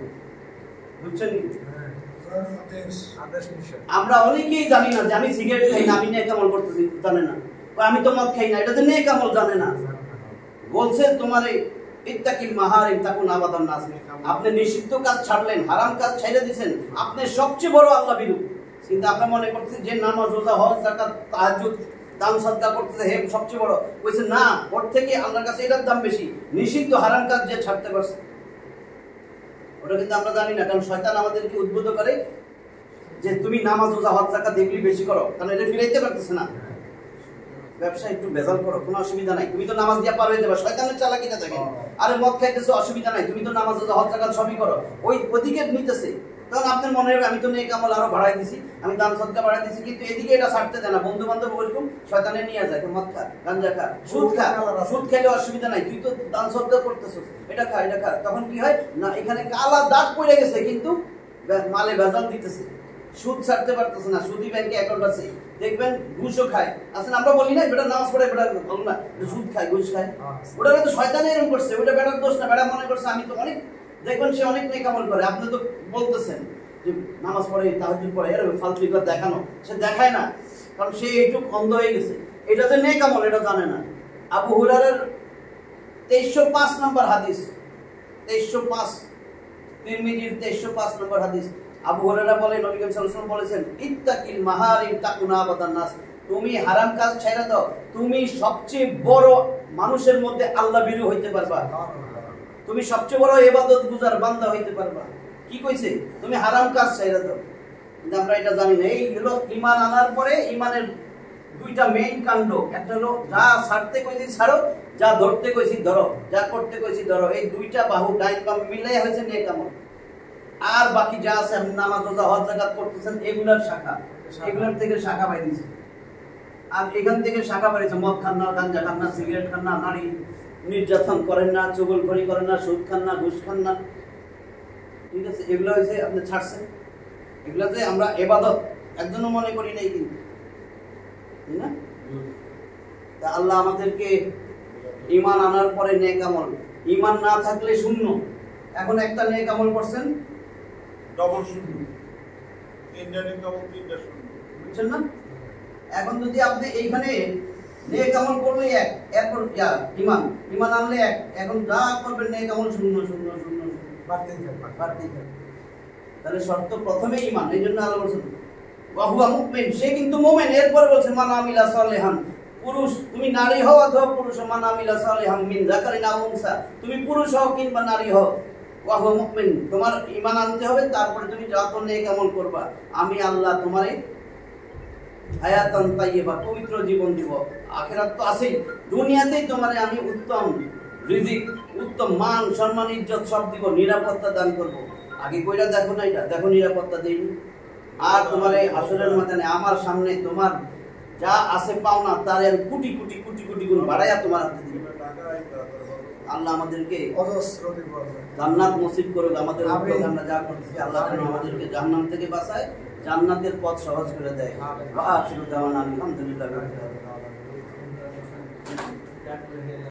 বুঝছেন? আদেশ নিষেধ। আমরা অনেকেই জানি না যে আমি সিগারেট খাই না, আমি নেক আমল করতেছি, জানে না। আমি তো মদ খাই না, এটা তো নেক আমল, জানে না। বলছে তোমারে ইত্তাকিল মাহারিম তাকুন আবাদান নাস, আপনি নিষিদ্ধ কাজ ছাড়লেন, হারাম কাজ ছেড়ে দিবেন, আপনি সবচেয়ে বড় আল্লাহ বিরু। কিন্তু আমরা মনে করছি যে নামাজ রোজা হজ যাকাত তাহাজ্জুদ দান সাদকা করতেছে হে সবচেয়ে বড়। কইছে না, ওর থেকে আল্লাহর কাছে এটার দাম বেশি। নিষিদ্ধ হারাম কাজ যে ছাড়তে পারছে ওটা কিন্তু আমরা জানি না, কারণ শয়তান আমাদেরকে উদ্বুদ্ধ করে যে তুমি নামাজ রোজা হজ যাকাত দেখলি বেশি করো, কারণ এটা ফিরাইতে পারতেছে না। ব্যবসা একটু বেজাল করো, কোনো অসুবিধা নাই, তুমি তো নামাজ দিয়া পার হয়ে যাবে। শয়তানের চালাকিটা দেখেন, আরে মদ খাইতেছো অসুবিধা নাই, তুমি তো নামাজ রোজা হজ যাকাত সবই করো, ওই ওদিকে নিতেছে। তখন আপনার মনে হবে আমি তো নেক আমল আরো বাড়াই দিছি, আমি দান সদকা বাড়াই দিছি, কিন্তু এদিকে এটা ছাড়তে দেয় না। বন্ধু বান্ধব ওরকম শয়তানে নিয়ে যায়, মদ খা, গাঞ্জা খা, সুদ খা, সুদ খেলে অসুবিধা নাই, তুই তো দান সদকা করতেছিস, এটা খা এটা খা। তখন কি হয় না, এখানে কালা দাগ পড়ে গেছে, কিন্তু মালে ভেজাল দিতেছে, সুদ ছাড়তে পারতেছে না। সুদি ব্যাংকে অ্যাকাউন্ট আছে, দেখবেন ঘুষও খায়। আসলে আমরা বলি না বেটা নামাজ পড়ে, বেটা বল না সুদ খায়, ঘুষ খায়, ওটা কিন্তু শয়তানে এরকম করছে, ওটা বেটার দোষ না। বেটা মনে করছে আমি তো অনেক, দেখবেন সে অনেক নেক আমল করে, আপনি তো বলতেছেন যে নামাজ পড়ে তাহাজ্জুদ পড়ে, এর ফালতু এগুলো দেখানো, সে দেখায় না, কারণ সে একটু অন্ধ হয়ে গেছে। এটা যে নেক আমল এটা জানে না। আবু হুরায়রার 2305 নম্বর হাদিস, 2305 তিরমিজির 2305 নম্বর হাদিস। আবু হুরায়রা বলেন নবী করিম সাল্লাল্লাহু আলাইহি ওয়াসাল্লাম বলেছেন ইত্তাকিল মাহারিম তাকুনা আবাদান নাস, তুমি হারাম কাজ ছেড়ে দাও, তুমি সবচেয়ে বড় মানুষের মধ্যে আল্লাহ ভীরু হইতে পারবা, তুমি সবচেয়ে বড় ইবাদত গুজার বান্দা হইতে পারবা। কি কইছে? তুমি হারাম কাজ ছেড়ে দাও। কিন্তু আমরা এটা জানি না। এই হলো ঈমান আনার পরে ঈমানের দুইটা মেইন কাণ্ড, একটা হলো যা ছাড়তে কইছি ছাড়ো, যা ধরতে কইছি ধরো, যা করতে কইছি ধরো। এই দুইটা বাহু ডাইন বাম মিলাই হয়েছে নেক আমল। আর বাকি যা আছে নামাজ রোজা হজ যাকাত করতেছেন এগুলার শাখা, এগুলার থেকে শাখা বাইরেছে। আর এখান থেকে শাখা বাইরেছে মদ খান না, গাঁজা খান না, সিগারেট খান না, নারী নির্যাতন করেন না, চুগলখড়ি করেন না, সুদ খান না, ঘুষ খান না। ঠিক আছে, এগুলো হয়েছে আপনি ছাড়ছেন। এগুলো যে আমরা ইবাদত একজনও মনে করি নাই, কিন্তু না তা আল্লাহ আমাদেরকে ঈমান আনার পরে নেক আমল, ঈমান না থাকলে শূন্য। এখন একটা নেক আমল করছেন ডবল শূন্য, তিনটা নেক আমল, তিনটা শূন্য, বুঝছেন না? এখন যদি আপনি এইখানে নেক আমল করলে এক, এরপর ঈমান, ঈমান আনলে এক, এখন যা করবেন নেক আমল শূন্য শূন্য শূন্য বাড়তেই থাকবে। বাড়তেই থাকবে। তাহলে শর্ত প্রথমে ঈমান। এই জন্য আল্লাহ বলছেন ওয়াহুয়া মুমিন, সে কিন্তু মুমিন। এরপর বলছে মান আমিলা সালিহান, পুরুষ তুমি নারী হও অথবা পুরুষ, মান আমিলা সালিহান মিন যাকারিন আও উনসা, তুমি পুরুষ হও কিংবা নারী হও, ওয়াহুয়া মুমিন, তোমার ঈমান আনতে হবে। তারপরে তুমি যত নেক আমল করবা, আমি আল্লাহ তোমারে হায়াতান তাইয়্যিবা, পবিত্র জীবন দিব। আখিরাত তো আছেই, দুনিয়াতেই তোমারে আমি উত্তম রিজিক, উত্তম মান সম্মান ইজ্জত সব দিব, নিরাপত্তা দান করব। আগে কইরা দেখো না, এটা দেখো নিরাপত্তা দেইনি। আর তোমার এই আসরের ময়দানে আমার সামনে তোমার যা আছে পাওনা তার আমি কোটি কোটি কোটি কোটি গুণ বাড়াইয়া তোমার হাতে দিব। আল্লাহ আমাদেরকে অজস্র দিব জান্নাত নসিব করুক। আমাদের উদ্যোগে আমরা যা করতেছি আল্লাহ যেন আমাদেরকে জাহান্নাম থেকে বাঁচায়, জান্নাতের পথ সহজ করে দেয়। ওয়া আখিরু দাওয়ানা আলহামদুলিল্লাহি রাব্বিল আলামিন।